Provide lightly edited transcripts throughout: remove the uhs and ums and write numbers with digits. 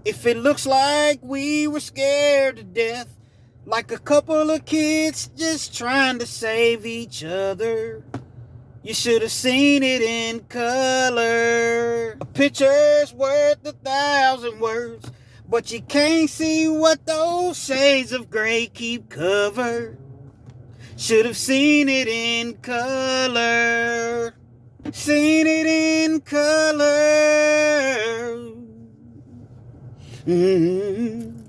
If it looks like we were scared to death, like a couple of kids just trying to save each other, you should have seen it in color. A picture's worth 1,000 words, but you can't see what those shades of gray keep covered. Should have seen it in color. Seen it in color. Mm-hmm.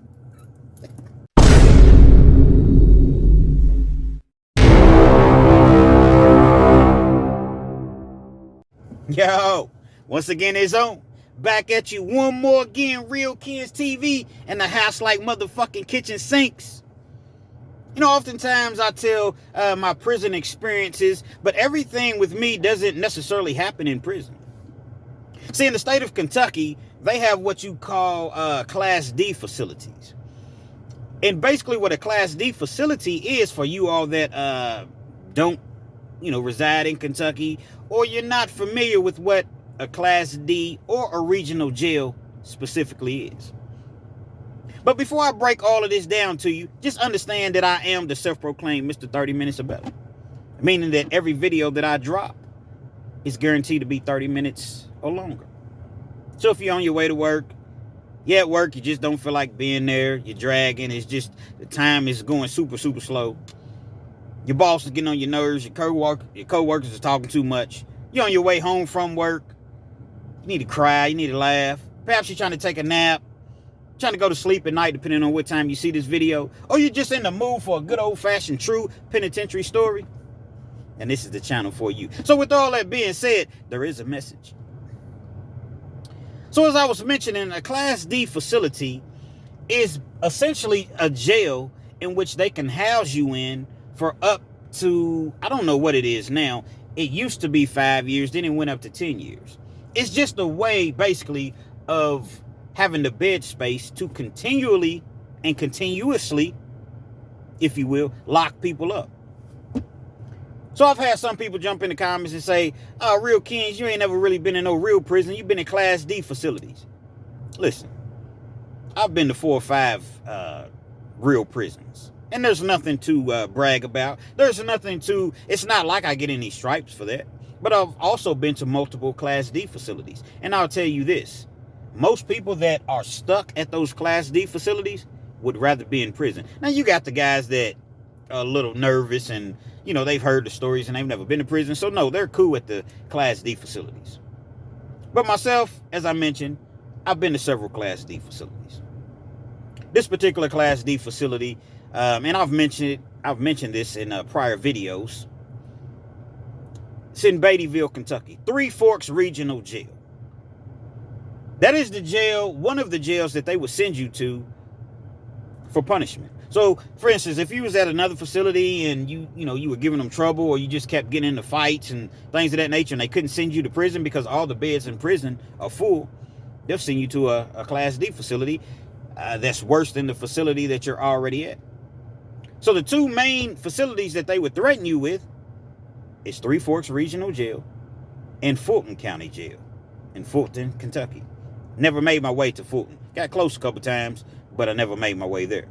Yo, once again, it's on. Back at you one more again, Real Kids TV, and the house like motherfucking kitchen sinks. You know, oftentimes I tell my prison experiences, but everything with me doesn't necessarily happen in prison. See, in the state of Kentucky, they have what you call Class D facilities. And basically what a Class D facility is, for you all that don't, reside in Kentucky, or you're not familiar with what a Class D or a regional jail specifically is. But before I break all of this down to you, just understand that I am the self-proclaimed Mr. 30 Minutes or Better. Meaning that every video that I drop is guaranteed to be 30 minutes or longer. So if you're on your way to work, you're at work, you just don't feel like being there, you're dragging, it's just, the time is going super, super slow. Your boss is getting on your nerves, your co-workers are talking too much. You're on your way home from work, you need to cry, you need to laugh. Perhaps you're trying to take a nap, trying to go to sleep at night, depending on what time you see this video, or you're just in the mood for a good old-fashioned true penitentiary story, and this is the channel for you. So with all that being said, there is a message. So as I was mentioning, a Class D facility is essentially a jail in which they can house you in for up to, I don't know what it is now. It used to be 5 years, then it went up to 10 years. It's just a way, basically, of having the bed space to continually and continuously, if you will, lock people up. So I've had some people jump in the comments and say, "Oh, Real Kings, you ain't never really been in no real prison. You've been in Class D facilities." Listen, I've been to 4 or 5 real prisons. And there's nothing to brag about. There's nothing to, it's not like I get any stripes for that. But I've also been to multiple Class D facilities. And I'll tell you this. Most people that are stuck at those Class D facilities would rather be in prison. Now, you got the guys that are a little nervous and, they've heard the stories and they've never been to prison. So, no, they're cool at the Class D facilities. But myself, as I mentioned, I've been to several Class D facilities. This particular Class D facility, and I've mentioned this in prior videos. It's in Beattyville, Kentucky. Three Forks Regional Jail. That is the jail, one of the jails that they would send you to for punishment. So, for instance, if you was at another facility and you were giving them trouble, or you just kept getting into fights and things of that nature, and they couldn't send you to prison because all the beds in prison are full, they'll send you to a Class D facility that's worse than the facility that you're already at. So the two main facilities that they would threaten you with is Three Forks Regional Jail and Fulton County Jail in Fulton, Kentucky. Never made my way to Fulton. Got close a couple times, but I never made my way there.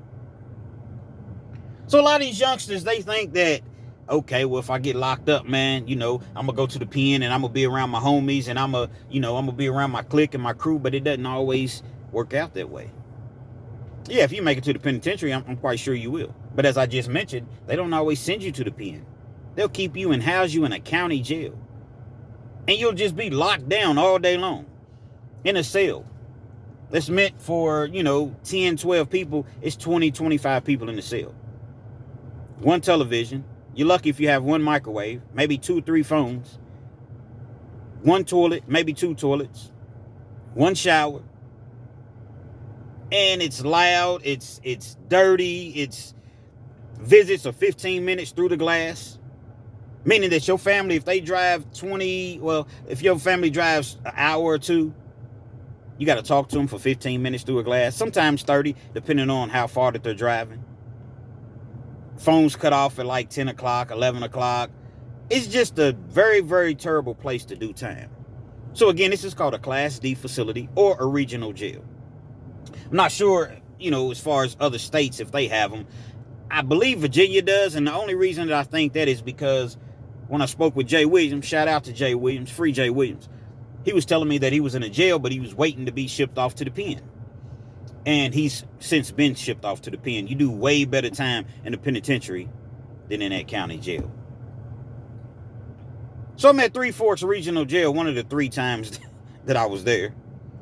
So a lot of these youngsters, they think that, okay, well, if I get locked up, man, I'm going to go to the pen and I'm going to be around my homies and I'm going to be around my clique and my crew, but it doesn't always work out that way. Yeah, if you make it to the penitentiary, I'm quite sure you will. But as I just mentioned, they don't always send you to the pen. They'll keep you and house you in a county jail. And you'll just be locked down all day long in a cell. That's meant for, 10, 12 people. It's 20, 25 people in the cell. One television. You're lucky if you have one microwave, maybe 2 or 3 phones. One toilet, maybe 2 toilets. One shower. And it's loud, it's dirty, it's visits of 15 minutes through the glass. Meaning that your family, if they drive if your family drives an hour or 2, you got to talk to them for 15 minutes through a glass. Sometimes 30, depending on how far that they're driving. Phones cut off at like 10 o'clock, 11 o'clock. It's just a very, very terrible place to do time. So again, this is called a Class D facility or a regional jail. I'm not sure, as far as other states, if they have them. I believe Virginia does, and the only reason that I think that is because when I spoke with Jay Williams, shout out to Jay Williams, free Jay Williams, he was telling me that he was in a jail, but he was waiting to be shipped off to the pen. And he's since been shipped off to the pen. You do way better time in the penitentiary than in that county jail. So I'm at Three Forks Regional Jail one of the 3 times that I was there.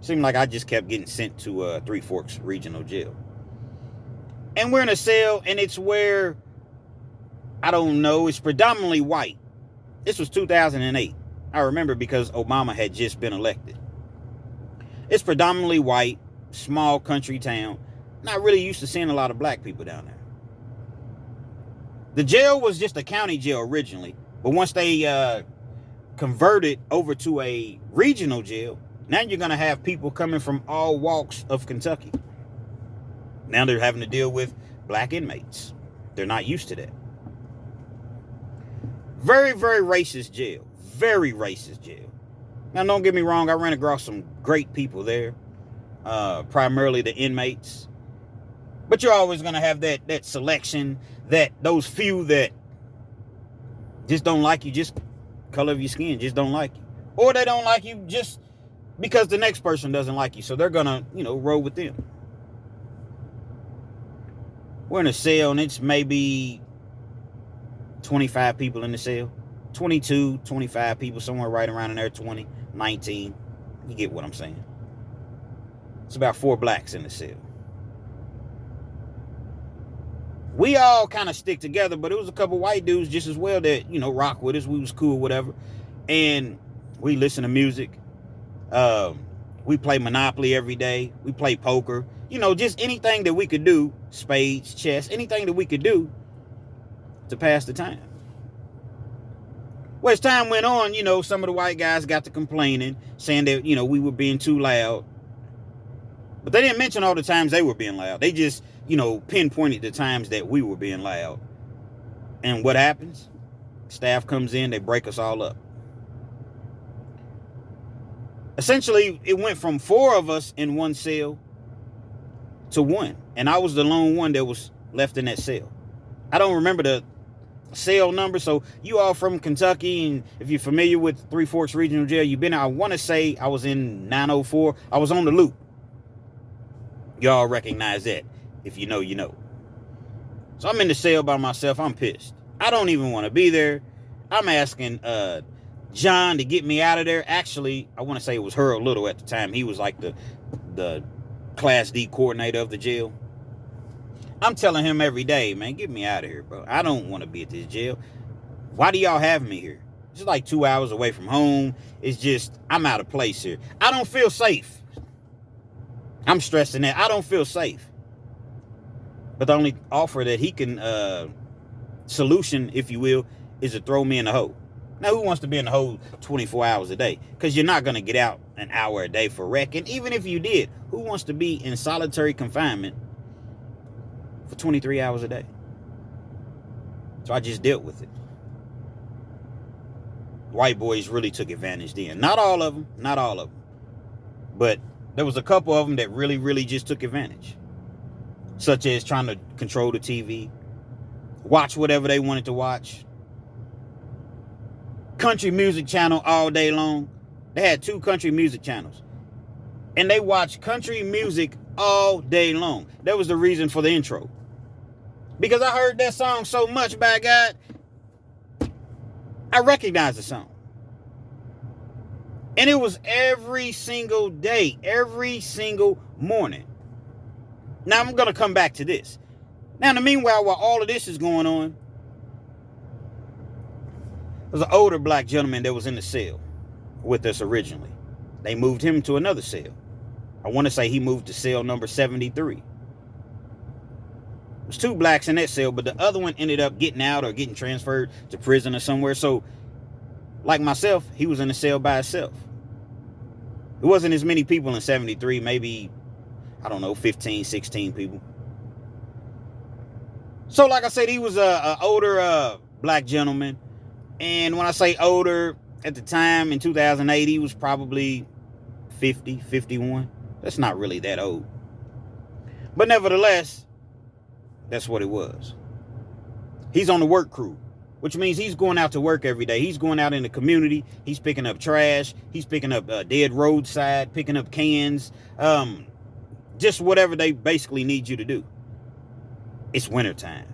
Seemed like I just kept getting sent to Three Forks Regional Jail. And we're in a cell, and it's where, I don't know, it's predominantly white. This was 2008. I remember because Obama had just been elected. It's predominantly white, small country town. Not really used to seeing a lot of black people down there. The jail was just a county jail originally, but once they converted over to a regional jail, now you're going to have people coming from all walks of Kentucky. Now they're having to deal with black inmates. They're not used to that. Very, very racist jail. Very racist jail. Now, don't get me wrong. I ran across some great people there. Primarily the inmates. But you're always going to have that selection, those few that just don't like you, just color of your skin, just don't like you. Or they don't like you just because the next person doesn't like you. So they're going to, roll with them. We're in a cell, and it's maybe 25 people in the cell. 22, 25 people, somewhere right around in there, 20, 19. You get what I'm saying. It's about 4 blacks in the cell. We all kind of stick together, but it was a couple white dudes just as well that, rock with us. We was cool, whatever. And we listen to music. We play Monopoly every day. We play poker. Just anything that we could do, spades, chess, anything that we could do to pass the time. Well, as time went on, some of the white guys got to complaining, saying that, we were being too loud. But they didn't mention all the times they were being loud. They just, pinpointed the times that we were being loud. And what happens? Staff comes in, they break us all up. Essentially, it went from 4 of us in one cell to 1. And I was the lone one that was left in that cell. I don't remember the cell number. So you all from Kentucky, and if you're familiar with Three Forks Regional Jail, you've been, I want to say I was in 904. I was on the loop. Y'all recognize that. If you know, you know. So I'm in the cell by myself. I'm pissed. I don't even want to be there. I'm asking John to get me out of there. Actually, I want to say it was Harold Little at the time. He was like the Class D coordinator of the jail. I'm telling him every day, man, get me out of here, bro. I don't want to be at this jail. Why do y'all have me here? It's like 2 hours away from home. It's just, I'm out of place here. I don't feel safe. I'm stressing that. I don't feel safe. But the only offer that he can, solution, if you will, is to throw me in the hole. Now, who wants to be in the hole 24 hours a day? Because you're not going to get out an hour a day for wreck. And even if you did, who wants to be in solitary confinement for 23 hours a day? So I just dealt with it. White boys really took advantage then. Not all of them. Not all of them. But there was a couple of them that really, really just took advantage. Such as trying to control the TV. Watch whatever they wanted to watch. Country music channel all day long. They had 2 country music channels. And they watched country music all day long. That was the reason for the intro. Because I heard that song so much, by God, I recognized the song. And it was every single day, every single morning. Now, I'm going to come back to this. Now, in the meanwhile, while all of this is going on, there was an older black gentleman that was in the cell with us originally. They moved him to another cell. I want to say he moved to cell number 73. There was 2 blacks in that cell, but the other one ended up getting out or getting transferred to prison or somewhere. So, like myself, he was in the cell by himself. There wasn't as many people in 73, maybe, I don't know, 15, 16 people. So, like I said, he was a older black gentleman. And when I say older, at the time in 2008, he was probably 50, 51. That's not really that old. But nevertheless, that's what it was. He's on the work crew, which means he's going out to work every day. He's going out in the community. He's picking up trash. He's picking up dead roadside, picking up cans, just whatever they basically need you to do. It's wintertime.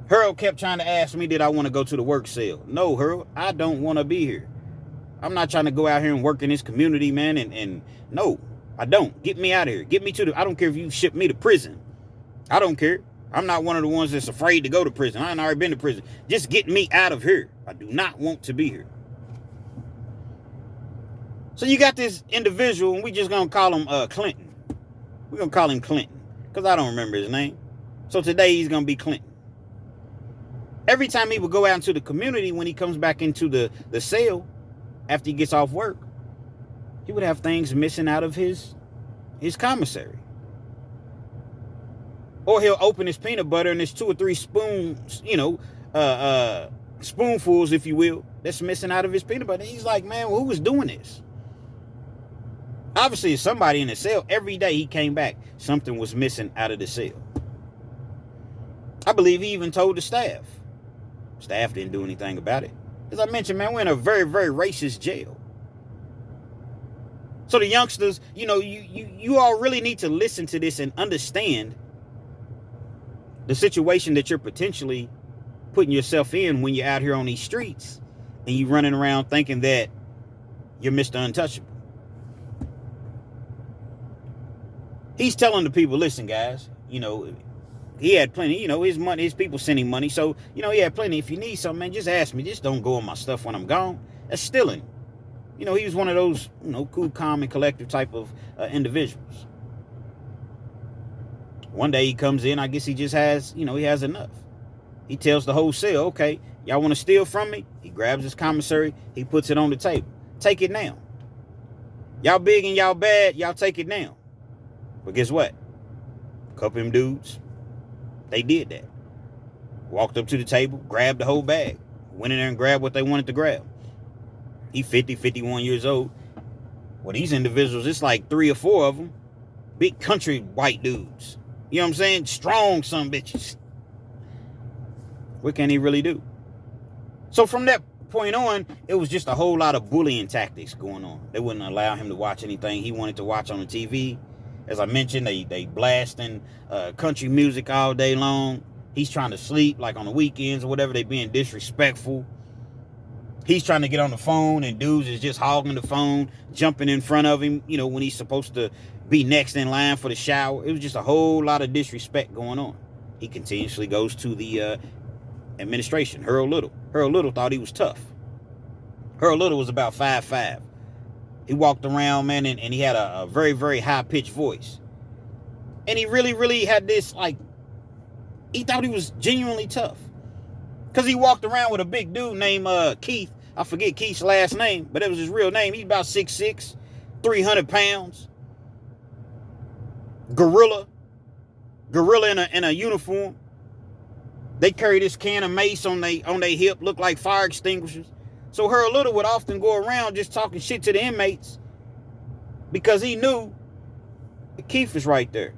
Harold kept trying to ask me, did I want to go to the work cell? No, Harold, I don't want to be here. I'm not trying to go out here and work in this community, man. And no, I don't. Get me out of here. Get me to I don't care if you ship me to prison. I don't care. I'm not one of the ones that's afraid to go to prison. I ain't already been to prison. Just get me out of here. I do not want to be here. So you got this individual, and we just going to call him Clinton. We're going to call him Clinton because I don't remember his name. So today he's going to be Clinton. Every time he would go out into the community, when he comes back into the cell after he gets off work, he would have things missing out of his commissary. Or he'll open his peanut butter and there's 2 or 3 spoons, spoonfuls, if you will, that's missing out of his peanut butter. And he's like, man, who was doing this? Obviously, it's somebody in the cell. Every day he came back, something was missing out of the cell. I believe he even told the staff. Staff didn't do anything about it. As I mentioned, man, we're in a very, very racist jail. So the youngsters, you all really need to listen to this and understand the situation that you're potentially putting yourself in when you're out here on these streets and you running around thinking that you're Mr. Untouchable. He's telling the people, listen, guys, he had plenty, his money, his people send him money. So, he had plenty. If you need something, man, just ask me. Just don't go on my stuff when I'm gone. That's stealing. He was one of those, cool, calm, and collective type of individuals. One day he comes in, I guess he just has, he has enough. He tells the whole cell, okay, y'all want to steal from me? He grabs his commissary, he puts it on the table. Take it now. Y'all big and y'all bad, y'all take it now. But guess what? A couple of them dudes, they did that. Walked up to the table, grabbed the whole bag, went in there and grabbed what they wanted to grab. He 50, 51 years old. Well, these individuals, it's like 3 or 4 of them, big country white dudes. You know what I'm saying? Strong some bitches. What can he really do? So from that point on, it was just a whole lot of bullying tactics going on. They wouldn't allow him to watch anything he wanted to watch on the TV. As I mentioned, they blasting country music all day long. He's trying to sleep, like on the weekends or whatever. They being disrespectful. He's trying to get on the phone, and dudes is just hogging the phone, jumping in front of him, when he's supposed to be next in line for the shower. It was just a whole lot of disrespect going on. He continuously goes to the administration, Harold Little. Harold Little thought he was tough. Harold Little was about 5'5". He walked around, man, and he had a very, very high-pitched voice. And he really, really had this, he thought he was genuinely tough. Because he walked around with a big dude named Keith. I forget Keith's last name, but it was his real name. He's about 6'6", 300 pounds. Gorilla in a uniform. They carry this can of mace on their hip, look like fire extinguishers. So Harold Little would often go around just talking shit to the inmates because he knew that Keith was right there.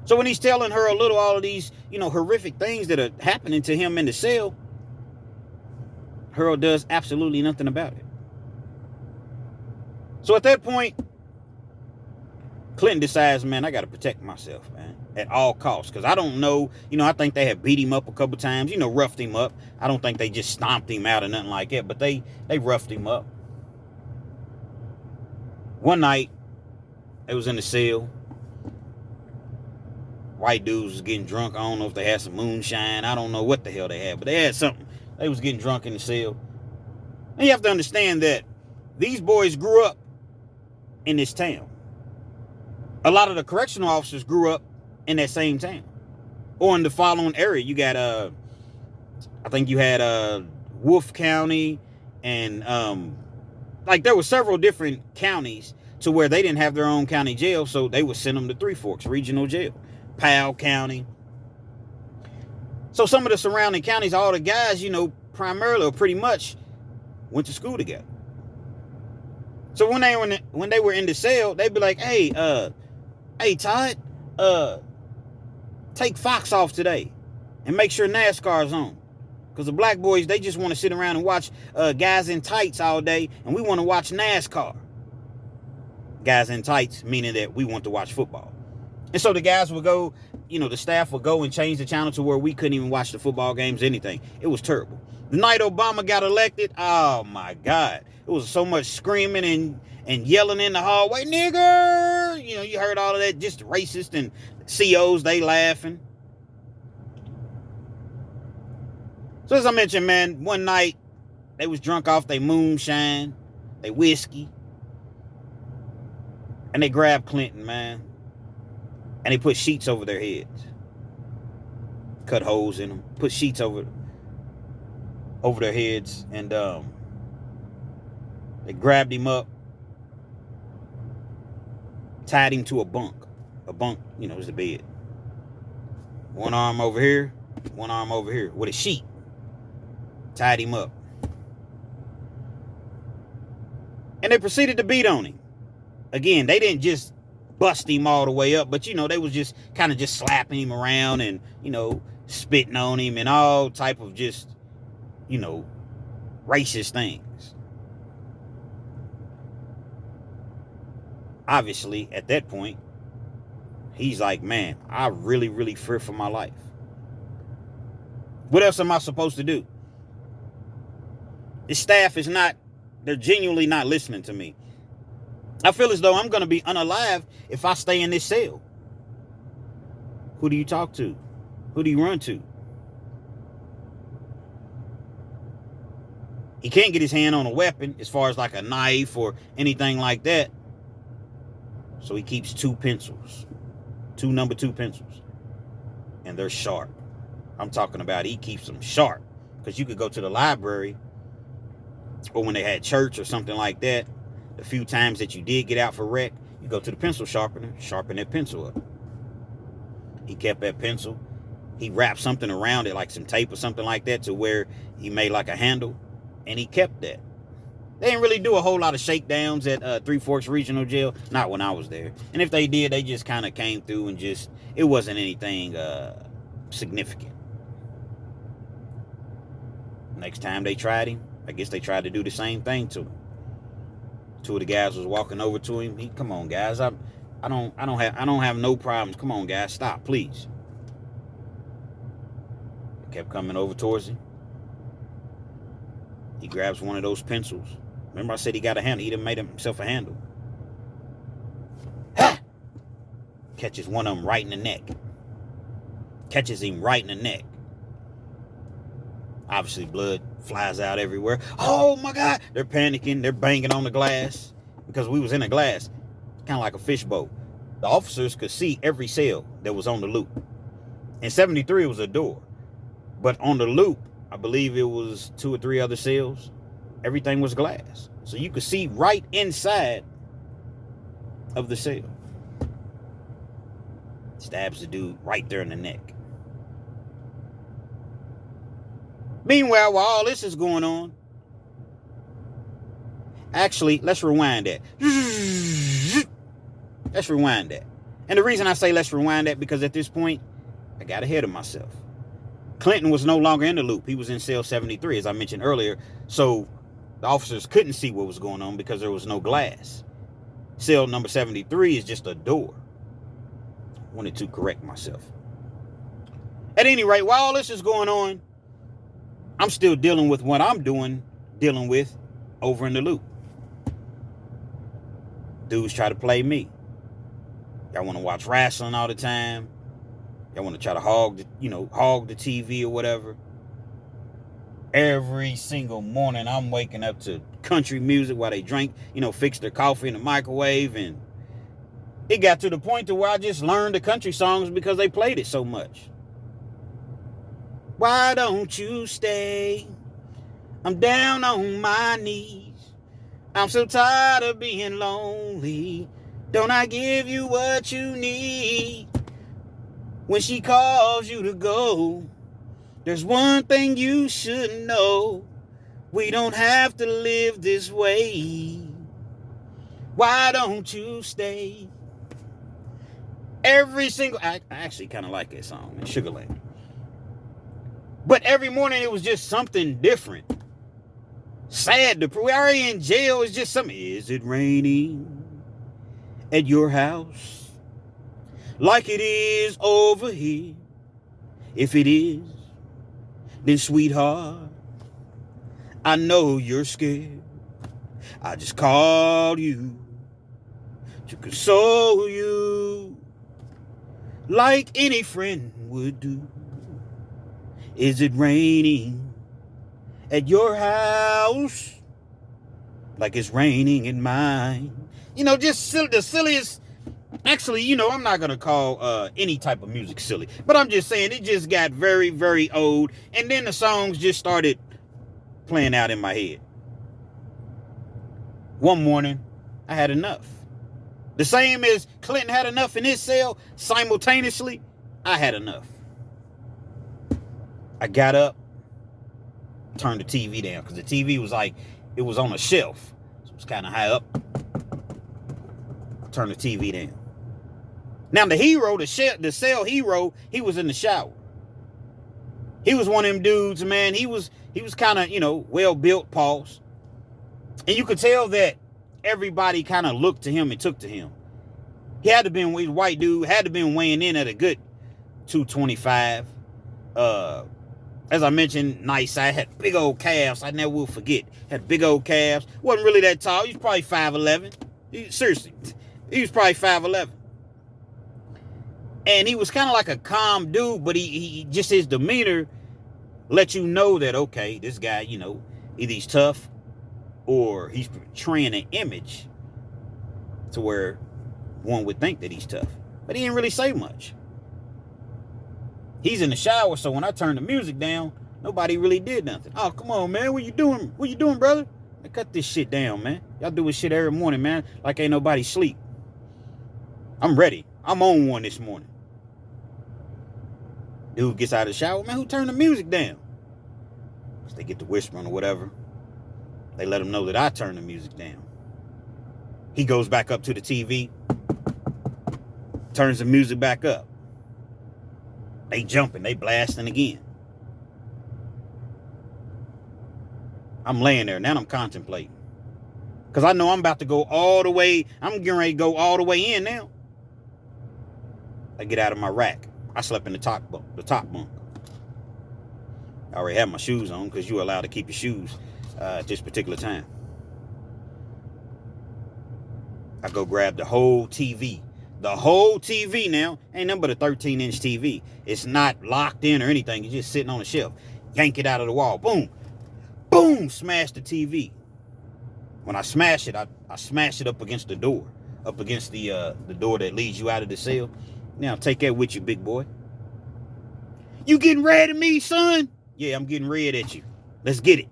So when he's telling Harold Little all of these, horrific things that are happening to him in the cell, Harold does absolutely nothing about it. So at that point, Clinton decides, man, I got to protect myself, man, at all costs. Because I don't know, I think they have beat him up a couple times, roughed him up. I don't think they just stomped him out or nothing like that, but they roughed him up. One night, it was in the cell. White dudes was getting drunk. I don't know if they had some moonshine. I don't know what the hell they had, but they had something. They was getting drunk in the cell. And you have to understand that these boys grew up in this town. A lot of the correctional officers grew up in that same town. Or in the following area. You got, I think you had Wolf County. And, there were several different counties to where they didn't have their own county jail. So they would send them to Three Forks Regional Jail. Powell County. So some of the surrounding counties, all the guys, primarily or pretty much went to school together. So when they were in the cell, they'd be like, hey Hey, Todd, take Fox off today and make sure NASCAR's on. Because the black boys, they just want to sit around and watch guys in tights all day, and we want to watch NASCAR. Guys in tights, meaning that we want to watch football. And so the guys would go, the staff would go and change the channel to where we couldn't even watch the football games, anything. It was terrible. The night Obama got elected, oh my God. It was so much screaming and yelling in the hallway, nigger! You heard all of that, just racist, and COs, they laughing. So as I mentioned, man, one night, they was drunk off their moonshine, they whiskey, and they grabbed Clinton, man, and they put sheets over their heads, cut holes in them, put sheets over their heads, and they grabbed him up, tied him to a bunk. A bunk, is the bed. One arm over here, one arm over here, with a sheet. Tied him up. And they proceeded to beat on him. Again, they didn't just bust him all the way up, but they was just kind of just slapping him around and, spitting on him and all type of just, racist things. Obviously, at that point, he's like, man, I really, really fear for my life. What else am I supposed to do? The staff is they're genuinely not listening to me. I feel as though I'm going to be unalive if I stay in this cell. Who do you talk to? Who do you run to? He can't get his hand on a weapon as far as like a knife or anything like that. So he keeps 2 pencils. 2 number 2 pencils. And they're sharp. I'm talking about he keeps them sharp. Because you could go to the library, or when they had church or something like that, the few times that you did get out for rec, you go to the pencil sharpener, sharpen that pencil up. He kept that pencil. He wrapped something around it, like some tape or something like that, to where he made like a handle, and he kept that. They didn't really do a whole lot of shakedowns at Three Forks Regional Jail, not when I was there. And if they did, they just kind of came through and it wasn't anything significant. Next time they tried him, I guess they tried to do the same thing to him. 2 of the guys was walking over to him. Come on, guys, I don't have no problems. Come on, guys, stop, please. They kept coming over towards him. He grabs one of those pencils. Remember I said he got a handle. He done made himself a handle. Ha! Catches one of them right in the neck. Catches him right in the neck. Obviously, blood flies out everywhere. Oh, my God. They're panicking. They're banging on the glass because we was in a glass, kind of like a fishbowl. The officers could see every cell that was on the loop. In 73, it was a door. But on the loop, I believe it was 2 or 3 other cells. Everything was glass. So you could see right inside of the cell. Stabs the dude right there in the neck. Meanwhile, while all this is going on, actually, let's rewind that. Let's rewind that. And the reason I say let's rewind that, because at this point, I got ahead of myself. Clinton was no longer in the loop. He was in cell 73, as I mentioned earlier. So the officers couldn't see what was going on because there was no glass. Cell number 73 is just a door. I wanted to correct myself. At any rate, while all this is going on, I'm still dealing with what I'm dealing with over in the loop. Dudes try to play me. Y'all want to watch wrestling all the time. Y'all want to try to hog the TV or whatever. Every single morning, I'm waking up to country music while they drink, fix their coffee in the microwave. And it got to the point to where I just learned the country songs because they played it so much. Why don't you stay? I'm down on my knees. I'm so tired of being lonely. Don't I give you what you need? When she calls you to go, there's one thing you should know. We don't have to live this way. Why don't you stay? Every single, I actually kind of like that song, man, Sugarland. But every morning it was just something different. Sad, we already in jail. It's just something. Is it raining at your house like it is over here? If it is, then sweetheart, I know you're scared. I just called you to console you like any friend would do. Is it raining at your house like it's raining in mine? You know, just the silliest. Actually, you know, I'm not going to call any type of music silly. But I'm just saying it just got very, very old. And then the songs just started playing out in my head. One morning, I had enough. The same as Clinton had enough in his cell, simultaneously, I had enough. I got up, turned the TV down, because the TV was like, it was on a shelf. So it was kind of high up. Turned the TV down. Now the hero, the cell hero, he was in the shower. He was one of them dudes, man. He was kind of, you know, well-built, pause. And you could tell that everybody kind of looked to him and took to him. He had to be, he's a white dude, had to been weighing in at a good 225. As I mentioned, nice. I had big old calves. I never will forget. Had big old calves. Wasn't really that tall. He was probably 5'11". Seriously, he was probably 5'11". And he was kind of like a calm dude, but he just, his demeanor let you know that, okay, this guy, you know, either he's tough or he's portraying an image to where one would think that he's tough. But he didn't really say much. He's in the shower, so when I turned the music down, nobody really did nothing. Oh, come on, man. What you doing? What you doing, brother? Man, cut this shit down, man. Y'all do this shit every morning, man, like ain't nobody sleep. I'm ready. I'm on one this morning. Dude gets out of the shower, man, who turned the music down? So they get to whispering or whatever. They let him know that I turned the music down. He goes back up to the TV, turns the music back up. They jumping, they blasting again. I'm laying there, now I'm contemplating. Because I know I'm about to go all the way, I'm getting ready to go all the way in now. I get out of my rack. I slept in the top bunk. I already had my shoes on because you're allowed to keep your shoes at this particular time. I go grab the whole TV. The whole TV now ain't nothing but a 13-inch TV. It's not locked in or anything. It's just sitting on the shelf. Yank it out of the wall. Boom. Boom. Smash the TV. When I smash it, I smash it up against the door. Up against the door that leads you out of the cell. Now, take that with you, big boy. You getting red at me, son? Yeah, I'm getting red at you. Let's get it.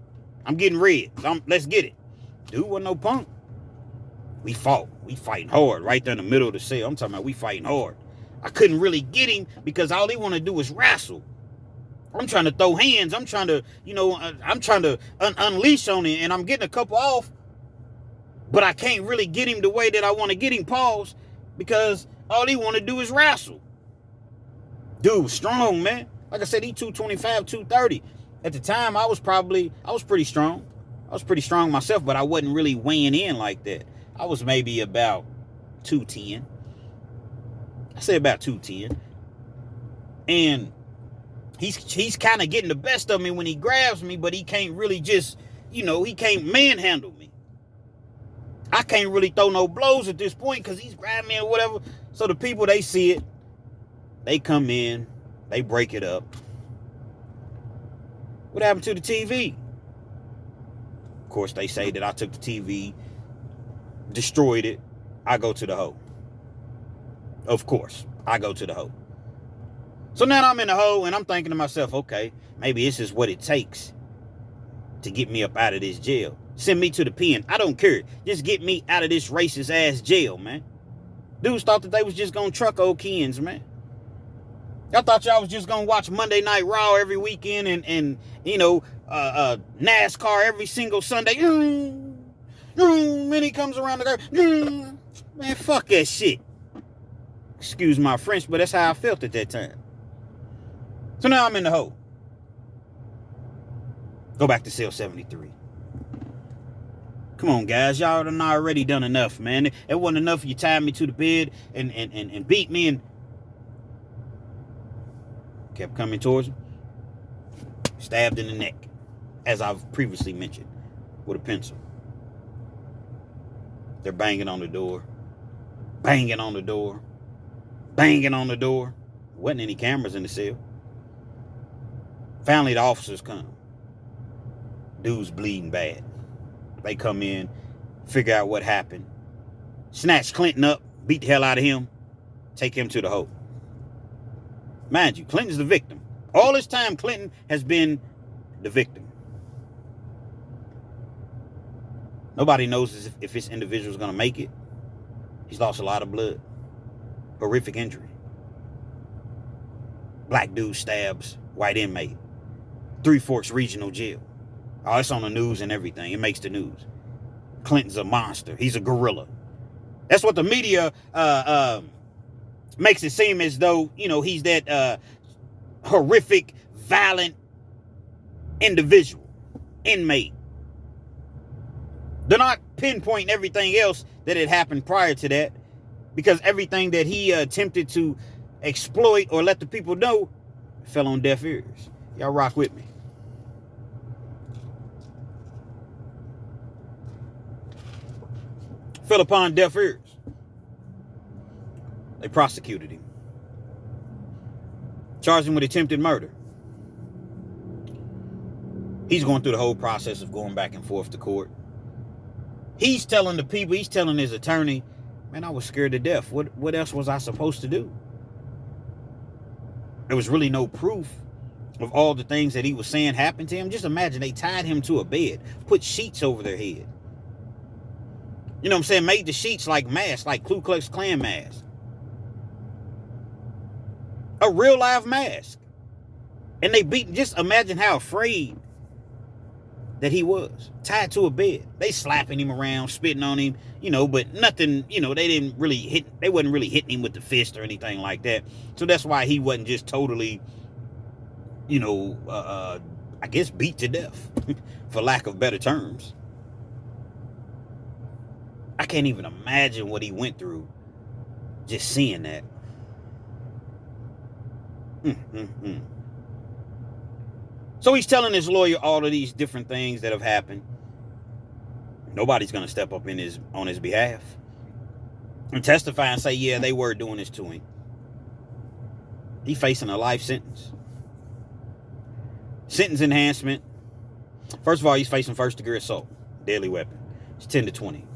I'm getting red. Let's get it. Dude wasn't no punk. We fought. We fighting hard right there in the middle of the cell. I'm talking about we fighting hard. I couldn't really get him because all he want to do is wrestle. I'm trying to throw hands. I'm trying to, you know, I'm trying to unleash on him, and I'm getting a couple off. But I can't really get him the way that I want to get him, pause, because all he want to do is wrestle. Dude, strong, man. Like I said, he 225, 230. At the time, I was pretty strong. I was pretty strong myself, but I wasn't really weighing in like that. I was maybe about 210. I say about 210. And he's kind of getting the best of me when he grabs me, but he can't really just, you know, he can't manhandle me. I can't really throw no blows at this point because he's grabbing me or whatever. So the people, they see it. They come in. They break it up. What happened to the TV? Of course, they say that I took the TV, destroyed it. I go to the hole. Of course, I go to the hole. So now I'm in the hole and I'm thinking to myself, okay, maybe this is what it takes to get me up out of this jail. Send me to the pen. I don't care. Just get me out of this racist ass jail, man. Dudes thought that they was just gonna truck old Kens, man. I thought y'all was just gonna watch Monday Night Raw every weekend and you know, NASCAR every single Sunday. When he comes around the curve, man, fuck that shit. Excuse my French, but that's how I felt at that time. So now I'm in the hole. Go back to cell 73. Come on, guys. Y'all done already done enough, man. It wasn't enough you tied me to the bed and beat me and kept coming towards him. Stabbed in the neck, as I've previously mentioned, with a pencil. They're banging on the door. Banging on the door. Banging on the door. Wasn't any cameras in the cell. Finally, the officers come. Dude's bleeding bad. They come in, figure out what happened, snatch Clinton up, beat the hell out of him, take him to the hole. Mind you, Clinton's the victim. All this time, Clinton has been the victim. Nobody knows if this individual's going to make it. He's lost a lot of blood. Horrific injury. Black dude stabs white inmate. Three Forks Regional Jail. Oh, it's on the news and everything. It makes the news. Clinton's a monster. He's a gorilla. That's what the media makes it seem as though, he's that horrific, violent individual, inmate. They're not pinpointing everything else that had happened prior to that, because everything that he attempted to exploit or let the people know fell on deaf ears. Y'all rock with me. Fell upon deaf ears. They prosecuted him. Charged him with attempted murder. He's going through the whole process of going back and forth to court. He's telling the people, he's telling his attorney, man, I was scared to death. What else was I supposed to do? There was really no proof of all the things that he was saying happened to him. Just imagine they tied him to a bed, put sheets over their head. You know what I'm saying? Made the sheets like masks, like Ku Klux Klan masks. A real live mask. And they beat, just imagine how afraid that he was. Tied to a bed. They slapping him around, spitting on him, but nothing, they wasn't really hitting him with the fist or anything like that. So that's why he wasn't just totally, I guess beat to death, for lack of better terms. I can't even imagine what he went through just seeing that. So he's telling his lawyer all of these different things that have happened. Nobody's going to step up on his behalf and testify and say, yeah, they were doing this to him. He's facing a life sentence. Sentence enhancement. First of all, he's facing first-degree assault. Deadly weapon. It's 10 to 20.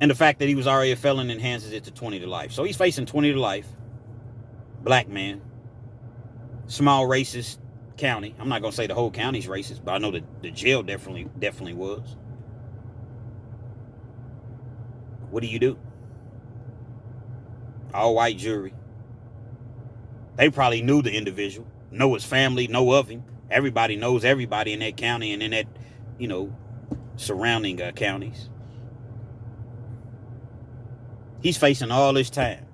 And the fact that he was already a felon enhances it to 20 to life. So he's facing 20 to life. Black man. Small racist county. I'm not going to say the whole county's racist, but I know that the jail definitely was. What do? All white jury. They probably knew the individual, know his family, know of him. Everybody knows everybody in that county and in that, surrounding counties. He's facing all this time.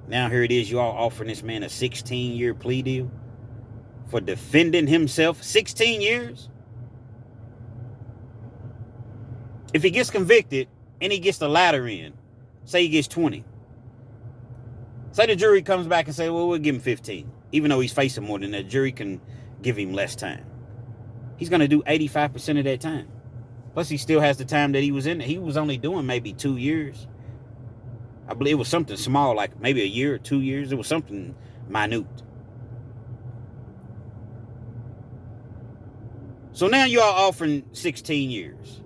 Now here it is, you all offering this man a 16-year plea deal for defending himself. 16 years? If he gets convicted and he gets the latter in, say he gets 20. Say the jury comes back and say, well, we'll give him 15. Even though he's facing more than that, jury can give him less time. He's going to do 85% of that time. Plus, he still has the time that he was in there. He was only doing maybe 2 years. I believe it was something small, like maybe a year or 2 years. It was something minute. So now you are offering 16 years.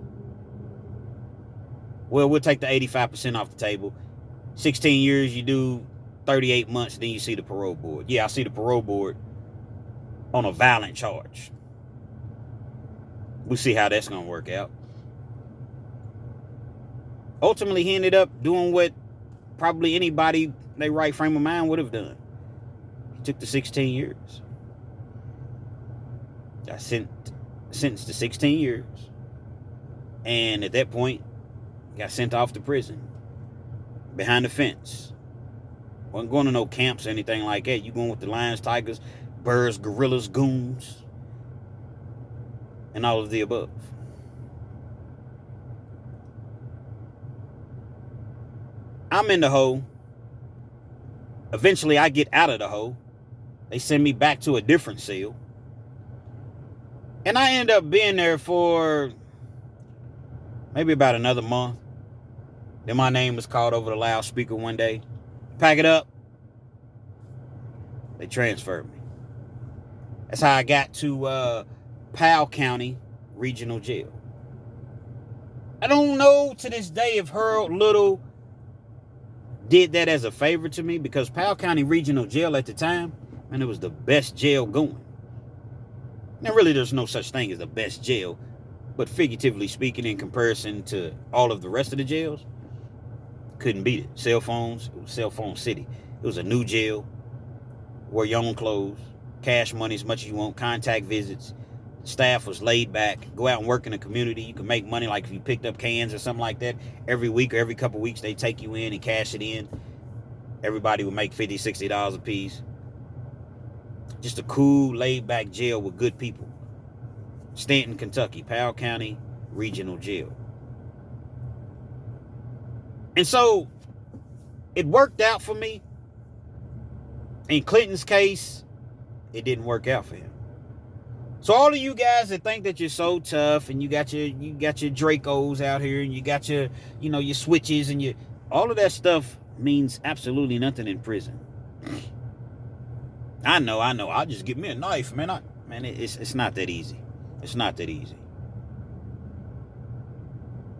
Well, we'll take the 85% off the table. 16 years, you do 38 months, then you see the parole board. Yeah, I see the parole board on a violent charge. We'll see how that's going to work out. Ultimately, he ended up doing what probably anybody in their right frame of mind would have done. He took the 16 years. Got sentenced to 16 years. And at that point, got sent off to prison. behind the fence. Wasn't going to no camps or anything like that. You going with the lions, tigers, birds, gorillas, goons, and all of the above. I'm in the hole. Eventually, I get out of the hole. They send me back to a different cell. And I end up being there for maybe about another month. Then my name was called over the loudspeaker one day. Pack it up. They transferred me. That's how I got to Powell County Regional Jail. I don't know to this day if Harold Little did that as a favor to me, because Powell County Regional Jail at the time, man, it was the best jail going. Now, really, there's no such thing as the best jail, but figuratively speaking, in comparison to all of the rest of the jails, couldn't beat it. Cell phones, it was cell phone city. It was a new jail, wear your own clothes, cash money as much as you want, contact visits. Staff was laid back, go out and work in the community. You can make money, like if you picked up cans or something like that. Every week or every couple of weeks, they take you in and cash it in. Everybody would make $50, $60 a piece. Just a cool, laid-back jail with good people. Stanton, Kentucky, Powell County Regional Jail. And so, it worked out for me. In Clinton's case, it didn't work out for him. So all of you guys that think that you're so tough and you got your Dracos out here and you got your, your switches and all of that stuff means absolutely nothing in prison. I know. I'll just get me a knife, man. It's not that easy. It's not that easy.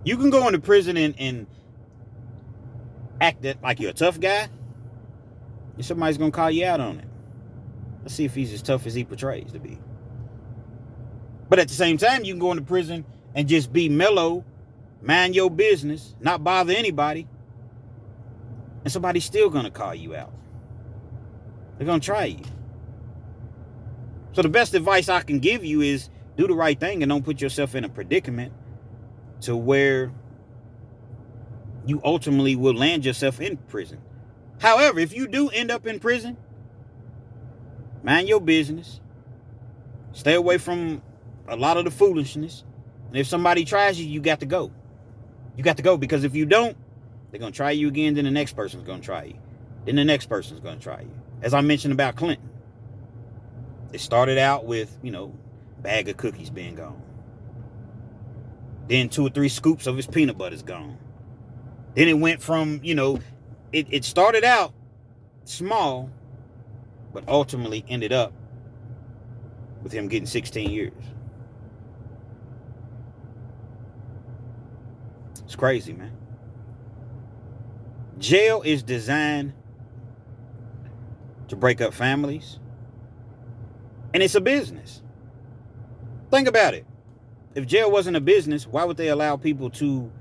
You can go into prison and act like you're a tough guy, and somebody's gonna call you out on it. Let's see if he's as tough as he portrays to be. But at the same time, you can go into prison and just be mellow, mind your business, not bother anybody, and somebody's still gonna call you out. They're gonna try you. So the best advice I can give you is do the right thing and don't put yourself in a predicament to where you ultimately will land yourself in prison. However, if you do end up in prison, mind your business. Stay away from a lot of the foolishness. And if somebody tries you, you got to go. You got to go, because if you don't, they're going to try you again. Then the next person's going to try you. Then the next person's going to try you. As I mentioned about Clinton, it started out with, bag of cookies being gone. Then 2 or 3 scoops of his peanut butter's gone. Then it went from, it started out small, but ultimately ended up with him getting 16 years. It's crazy, man. Jail is designed to break up families, and it's a business. Think about it. If jail wasn't a business, why would they allow people to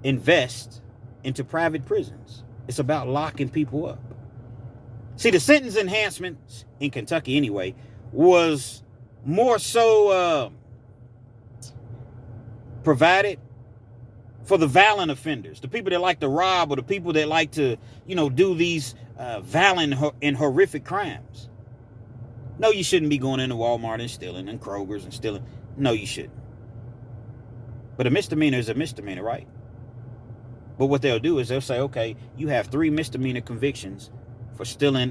invest into private prisons? It's about locking people up. See, the sentence enhancements in Kentucky anyway was more so provided for the violent offenders, the people that like to rob, or the people that like to, do these violent and horrific crimes. No, you shouldn't be going into Walmart and stealing, and Kroger's and stealing. No, you shouldn't. But a misdemeanor is a misdemeanor, right? But what they'll do is they'll say, okay, you have 3 misdemeanor convictions for stealing,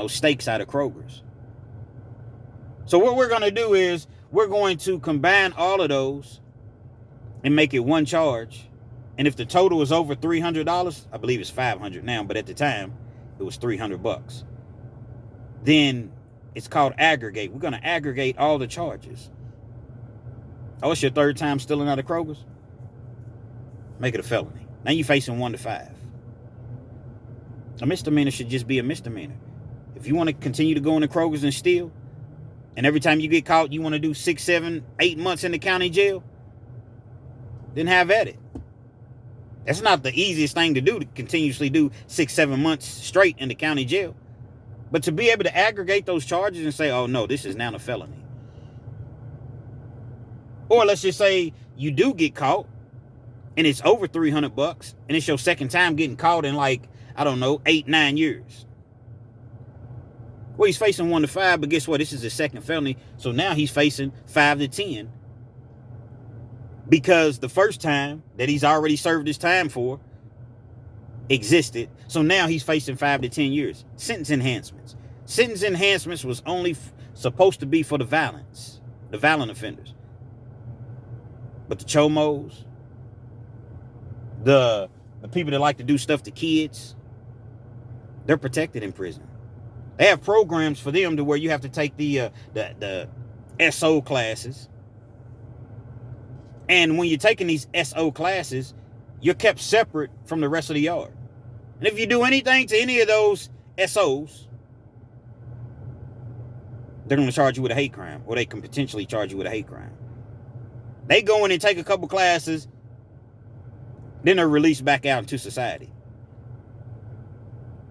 steaks out of Kroger's. So what we're going to do is we're going to combine all of those and make it one charge. And if the total is over $300, I believe it's $500 now, but at the time it was $300. Then it's called aggregate. We're going to aggregate all the charges. Oh, it's your 3rd time stealing out of Kroger's? Make it a felony. Now you're facing 1 to 5. A misdemeanor should just be a misdemeanor. If you want to continue to go into Kroger's and steal, and every time you get caught, you want to do 6, 7, 8 months in the county jail, then have at it. That's not the easiest thing to do, to continuously do 6, 7 months straight in the county jail. But to be able to aggregate those charges and say, oh no, this is now a felony. Or let's just say you do get caught and it's over $300, and it's your second time getting caught in like, I don't know, 8-9 years. Well, he's facing 1 to 5, but guess what? This is his second felony, so now he's facing 5 to 10 because the first time that he's already served his time for existed. So now he's facing 5 to 10 years. Sentence enhancements. Sentence enhancements was only supposed to be for the violent offenders. But the chomos, the people that like to do stuff to kids, they're protected in prison. They have programs for them to where you have to take the SO classes. And when you're taking these SO classes, you're kept separate from the rest of the yard. And if you do anything to any of those SOs, they're going to charge you with a hate crime, or they can potentially charge you with a hate crime. They go in and take a couple classes, then they're released back out into society.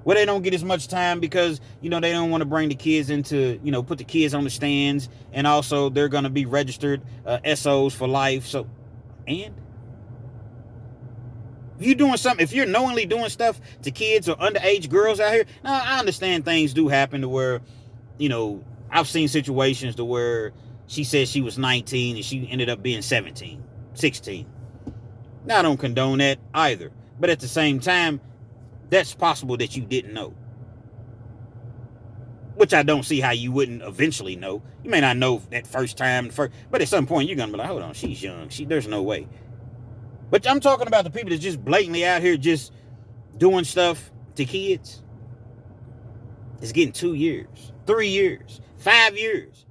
Well, they don't get as much time because, they don't want to bring the kids into, put the kids on the stands. And also they're going to be registered SOs for life. So, and if you're knowingly doing stuff to kids or underage girls out here, now I understand things do happen to where, I've seen situations to where she said she was 19 and she ended up being 17, 16. Now, I don't condone that either. But at the same time, that's possible that you didn't know. Which I don't see how you wouldn't eventually know. You may not know that first time, but at some point you're going to be like, hold on, she's young. There's no way. But I'm talking about the people that's just blatantly out here just doing stuff to kids. It's getting 2 years, 3 years, 5 years.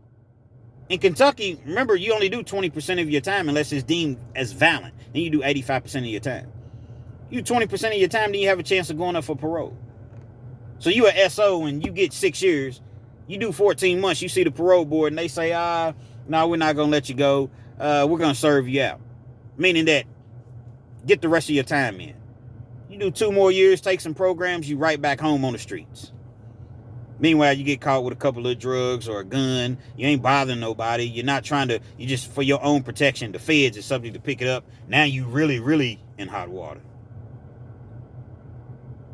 In Kentucky, remember, you only do 20% of your time unless it's deemed as violent. Then you do 85% of your time. You 20% of your time, then you have a chance of going up for parole. So you a SO and you get 6 years. You do 14 months. You see the parole board and they say, no, we're not going to let you go. We're going to serve you out. Meaning that get the rest of your time in. You do 2 more years, take some programs, you right back home on the streets. Meanwhile, you get caught with a couple of drugs or a gun. You ain't bothering nobody. You're not you just for your own protection. The feds is subject to pick it up. Now you really, really in hot water.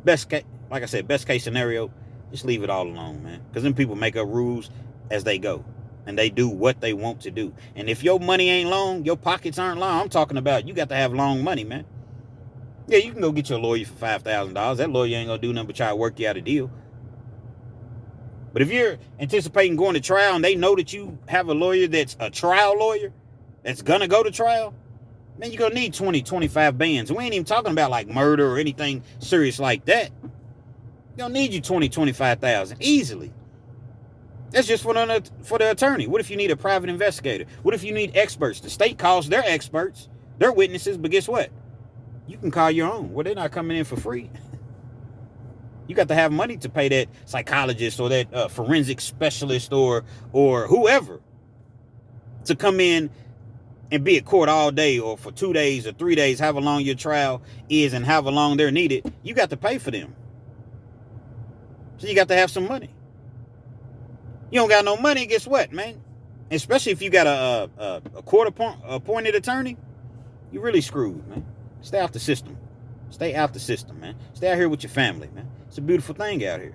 Like I said, best case scenario, just leave it all alone, man. Because then people make up rules as they go. And they do what they want to do. And if your money ain't long, your pockets aren't long, I'm talking about you got to have long money, man. Yeah, you can go get your lawyer for $5,000. That lawyer ain't going to do nothing but try to work you out a deal. But if you're anticipating going to trial and they know that you have a lawyer that's a trial lawyer, that's going to go to trial, man, you're going to need 20, 25 bands. And we ain't even talking about like murder or anything serious like that. You're going to need you 20, 25,000 easily. That's just for the attorney. What if you need a private investigator? What if you need experts? The state calls their experts, their witnesses, but guess what? You can call your own. Well, they're not coming in for free. You got to have money to pay that psychologist or that forensic specialist or whoever to come in and be at court all day or for 2 days or 3 days, however long your trial is and however long they're needed. You got to pay for them. So you got to have some money. You don't got no money, guess what, man? Especially if you got a court-appointed attorney, you're really screwed, man. Stay out the system. Stay out the system, man. Stay out here with your family, man. It's a beautiful thing out here.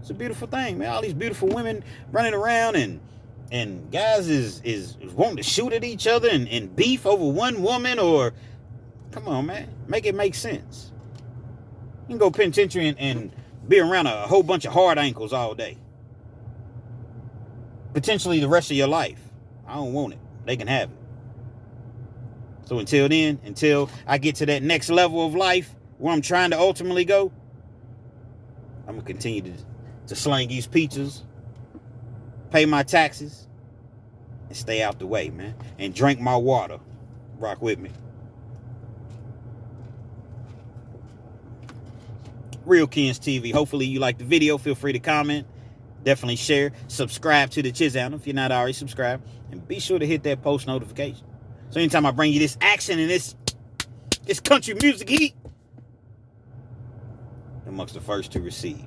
It's a beautiful thing, man. All these beautiful women running around and guys is wanting to shoot at each other and beef over one woman or... Come on, man. Make it make sense. You can go penitentiary and be around a whole bunch of hard ankles all day. Potentially the rest of your life. I don't want it. They can have it. So until then, until I get to that next level of life where I'm trying to ultimately go, I'm going to continue to sling these pizzas, pay my taxes, and stay out the way, man. And drink my water. Rock with me. Real Kens TV. Hopefully you like the video. Feel free to comment. Definitely share. Subscribe to the channel if you're not already subscribed. And be sure to hit that post notification. So anytime I bring you this action and this country music heat, amongst the first to receive.